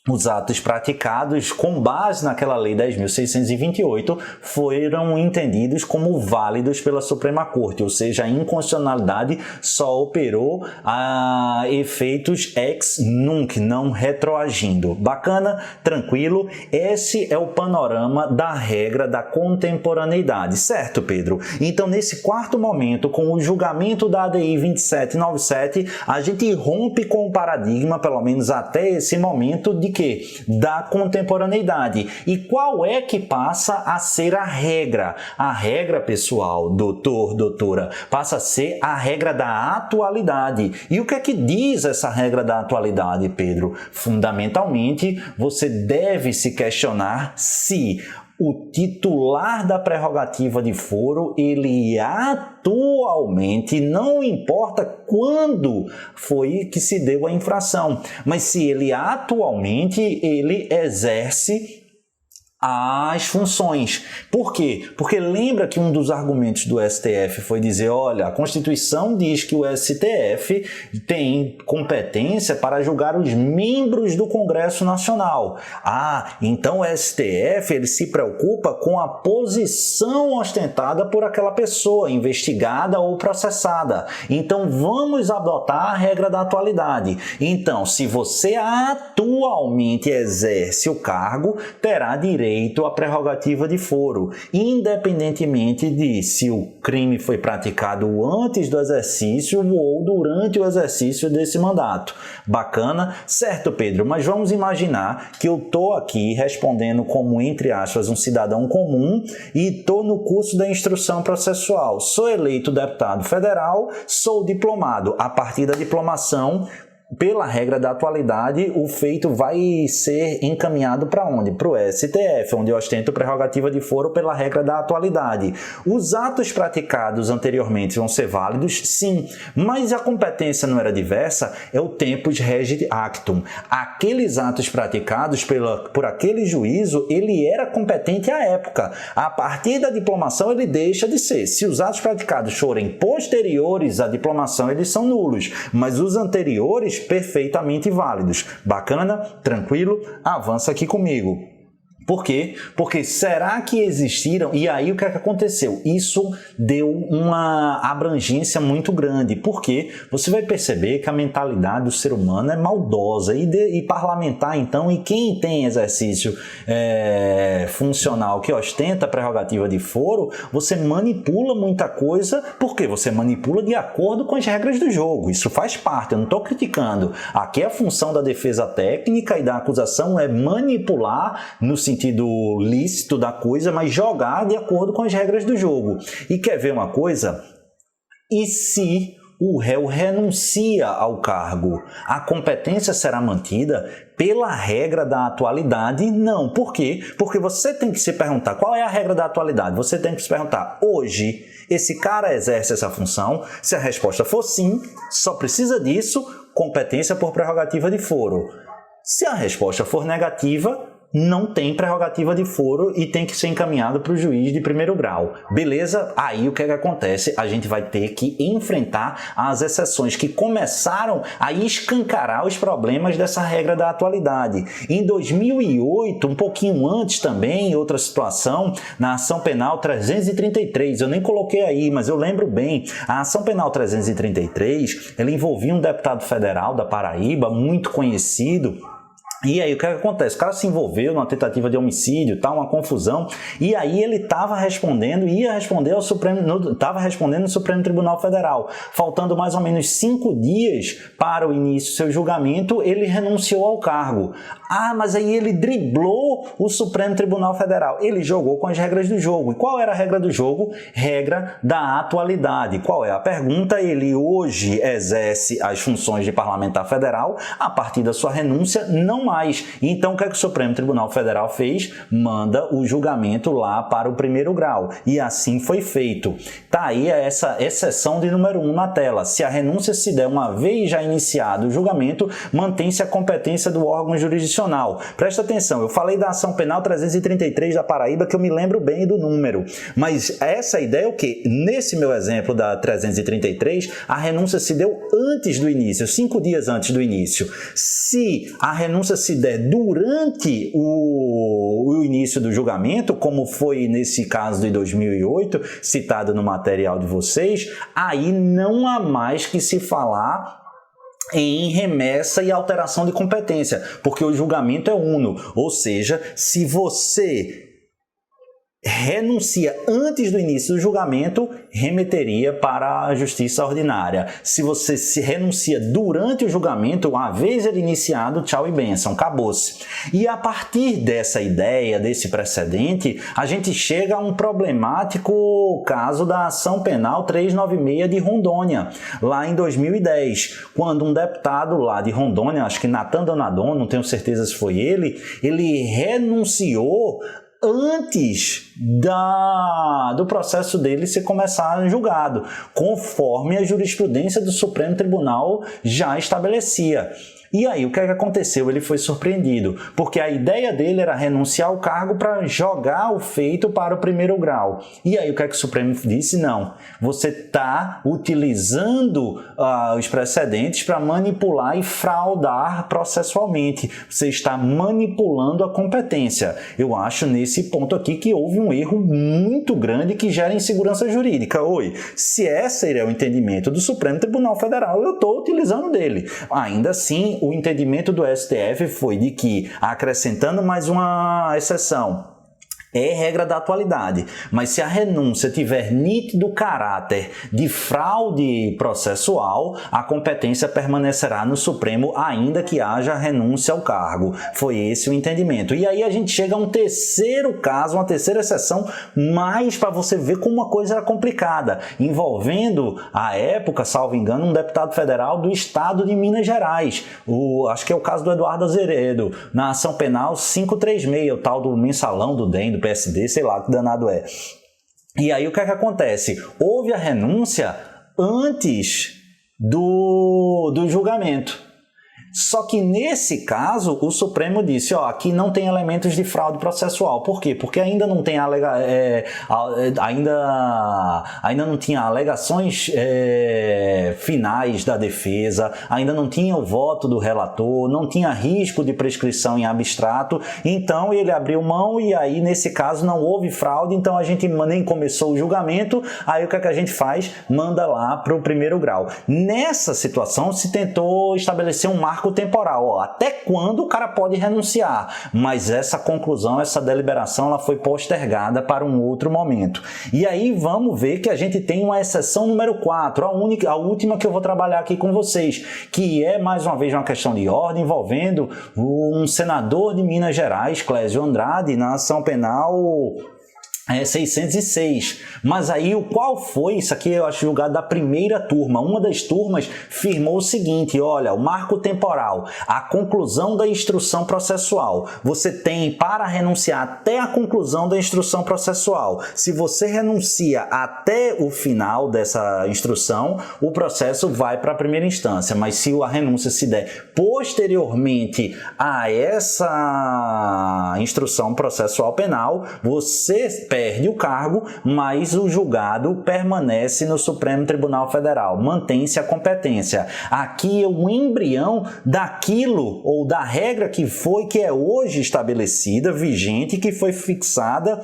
os atos praticados com base naquela Lei 10.628 foram entendidos como válidos pela Suprema Corte, ou seja, a inconstitucionalidade só operou a efeitos ex nunc, não retroagindo. Bacana? Tranquilo? Esse é o panorama da regra da contemporaneidade, certo, Pedro? Então, nesse quarto momento, com o julgamento da ADI 2797, a gente rompe com o paradigma, pelo menos até esse momento, de quê? Da contemporaneidade. E qual é que passa a ser a regra? A regra, pessoal, doutor, doutora, passa a ser a regra da atualidade. E o que é que diz essa regra da atualidade, Pedro? Fundamentalmente, você deve se questionar se o titular da prerrogativa de foro, ele atualmente, não importa quando foi que se deu a infração, mas se ele atualmente, ele exerce as funções. Por quê? Porque lembra que um dos argumentos do STF foi dizer, olha, a Constituição diz que o STF tem competência para julgar os membros do Congresso Nacional. Então o STF ele se preocupa com a posição ostentada por aquela pessoa, investigada ou processada. Então vamos adotar a regra da atualidade. Então, se você atualmente exerce o cargo, terá direito à prerrogativa de foro, independentemente de se o crime foi praticado antes do exercício ou durante o exercício desse mandato. Bacana? Certo, Pedro, mas vamos imaginar que eu estou aqui respondendo como, entre aspas, um cidadão comum e estou no curso da instrução processual. Sou eleito deputado federal, sou diplomado. A partir da diplomação, pela regra da atualidade, o feito vai ser encaminhado para onde? Para o STF, onde eu ostento prerrogativa de foro pela regra da atualidade. Os atos praticados anteriormente vão ser válidos? Sim, mas a competência não era diversa? É o tempus regit actum. Aqueles atos praticados por aquele juízo, ele era competente à época. A partir da diplomação, ele deixa de ser. Se os atos praticados forem posteriores à diplomação, eles são nulos, mas os anteriores perfeitamente válidos. Bacana? Tranquilo? Avança aqui comigo. Por quê? Porque será que existiram... E aí o que é que aconteceu? Isso deu uma abrangência muito grande. Por quê? Você vai perceber que a mentalidade do ser humano é maldosa. E parlamentar, então, e quem tem exercício funcional que ostenta a prerrogativa de foro, você manipula muita coisa. Por quê? Você manipula de acordo com as regras do jogo. Isso faz parte, eu não estou criticando. Aqui a função da defesa técnica e da acusação é manipular no sentido lícito da coisa, mas jogar de acordo com as regras do jogo. E quer ver uma coisa? E se o réu renuncia ao cargo, a competência será mantida pela regra da atualidade? Não. Por quê? Porque você tem que se perguntar qual é a regra da atualidade. Você tem que se perguntar, hoje, esse cara exerce essa função? Se a resposta for sim, só precisa disso, competência por prerrogativa de foro. Se a resposta for negativa, não tem prerrogativa de foro e tem que ser encaminhado para o juiz de primeiro grau. Beleza? Aí o que é que acontece? A gente vai ter que enfrentar as exceções que começaram a escancarar os problemas dessa regra da atualidade. Em 2008, um pouquinho antes também, outra situação, na ação penal 333, eu nem coloquei aí, mas eu lembro bem, a ação penal 333, ela envolvia um deputado federal da Paraíba, muito conhecido. E aí o que acontece? O cara se envolveu numa tentativa de homicídio, uma confusão, e aí ele estava respondendo, estava respondendo no Supremo Tribunal Federal. Faltando mais ou menos 5 dias para o início do seu julgamento, ele renunciou ao cargo. Mas aí ele driblou o Supremo Tribunal Federal. Ele jogou com as regras do jogo. E qual era a regra do jogo? Regra da atualidade. Qual é a pergunta? Ele hoje exerce as funções de parlamentar federal, a partir da sua renúncia, não mais. Então, o que é que o Supremo Tribunal Federal fez? Manda o julgamento lá para o primeiro grau. E assim foi feito. Tá aí essa exceção de número 1 na tela. Se a renúncia se der uma vez já iniciado o julgamento, mantém-se a competência do órgão jurisdicional. Presta atenção, eu falei da ação penal 333 da Paraíba, que eu me lembro bem do número. Mas essa ideia é o quê? Nesse meu exemplo da 333, a renúncia se deu antes do início, 5 dias antes do início. Se a renúncia se der durante o início do julgamento, como foi nesse caso de 2008, citado no material de vocês, aí não há mais que se falar em remessa e alteração de competência, porque o julgamento é uno, ou seja, se você renuncia antes do início do julgamento, remeteria para a justiça ordinária. Se você se renuncia durante o julgamento, uma vez ele iniciado, tchau e bênção, acabou-se. E a partir dessa ideia, desse precedente, a gente chega a um problemático caso da ação penal 396 de Rondônia, lá em 2010, quando um deputado lá de Rondônia, acho que Natan Donadon, não tenho certeza se foi ele renunciou antes do processo dele ser começar julgado, conforme a jurisprudência do Supremo Tribunal já estabelecia. E aí, o que é que aconteceu? Ele foi surpreendido, porque a ideia dele era renunciar ao cargo para jogar o feito para o primeiro grau. E aí, o que é que o Supremo disse? Não, você está utilizando os precedentes para manipular e fraudar processualmente. Você está manipulando a competência. Eu acho nesse ponto aqui que houve um erro muito grande que gera insegurança jurídica. Oi, se esse é o entendimento do Supremo Tribunal Federal, eu estou utilizando dele. Ainda assim, o entendimento do STF foi de que, acrescentando mais uma exceção, é regra da atualidade, mas se a renúncia tiver nítido caráter de fraude processual, a competência permanecerá no Supremo, ainda que haja renúncia ao cargo. Foi esse o entendimento. E aí a gente chega a um terceiro caso, uma terceira exceção, mais para você ver como a coisa era complicada, envolvendo, à época, salvo engano, um deputado federal do estado de Minas Gerais. Acho que é o caso do Eduardo Azeredo, na ação penal 536, o tal do mensalão do DEM, do PSD, sei lá que danado é. E aí o que é que acontece? Houve a renúncia antes do julgamento. Só que nesse caso o Supremo disse, aqui não tem elementos de fraude processual. Por quê? Porque ainda não tem ainda não tinha alegações finais da defesa, ainda não tinha o voto do relator, não tinha risco de prescrição em abstrato, então ele abriu mão e aí nesse caso não houve fraude, então a gente nem começou o julgamento, aí o que é que a gente faz? Manda lá para o primeiro grau. Nessa situação se tentou estabelecer um marco temporal, até quando o cara pode renunciar, mas essa conclusão, essa deliberação, ela foi postergada para um outro momento. E aí vamos ver que a gente tem uma exceção número 4, a última que eu vou trabalhar aqui com vocês, que é mais uma vez uma questão de ordem envolvendo um senador de Minas Gerais, Clésio Andrade, na ação penal 606. Mas aí qual foi? Isso aqui eu acho julgado da primeira turma. Uma das turmas firmou o seguinte, olha, o marco temporal, a conclusão da instrução processual. Você tem para renunciar até a conclusão da instrução processual. Se você renuncia até o final dessa instrução, o processo vai para a primeira instância. Mas se a renúncia se der posteriormente a essa instrução processual penal, você perde o cargo, mas o julgado permanece no Supremo Tribunal Federal, mantém-se a competência. Aqui é o embrião daquilo ou da regra que é hoje estabelecida, vigente, que foi fixada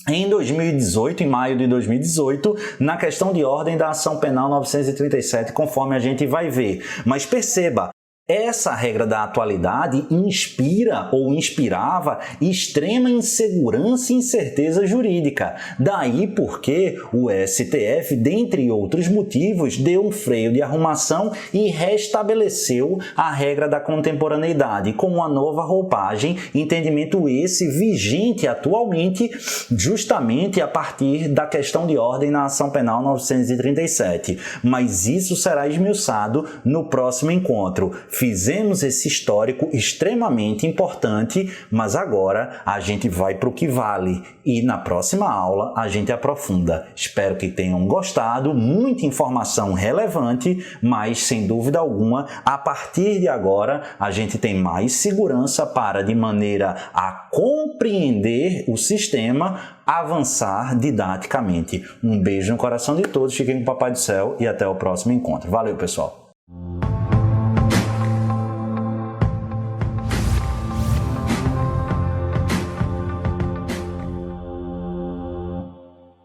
em 2018, em maio de 2018, na questão de ordem da ação penal 937, conforme a gente vai ver. Mas perceba, essa regra da atualidade inspira ou inspirava extrema insegurança e incerteza jurídica. Daí porque o STF, dentre outros motivos, deu um freio de arrumação e restabeleceu a regra da contemporaneidade com uma nova roupagem, entendimento esse vigente atualmente justamente a partir da questão de ordem na ação penal 937. Mas isso será esmiuçado no próximo encontro. Fizemos esse histórico extremamente importante, mas agora a gente vai para o que vale e na próxima aula a gente aprofunda. Espero que tenham gostado, muita informação relevante, mas sem dúvida alguma, a partir de agora a gente tem mais segurança para, de maneira a compreender o sistema, avançar didaticamente. Um beijo no coração de todos, fiquem com o Papai do Céu e até o próximo encontro. Valeu, pessoal!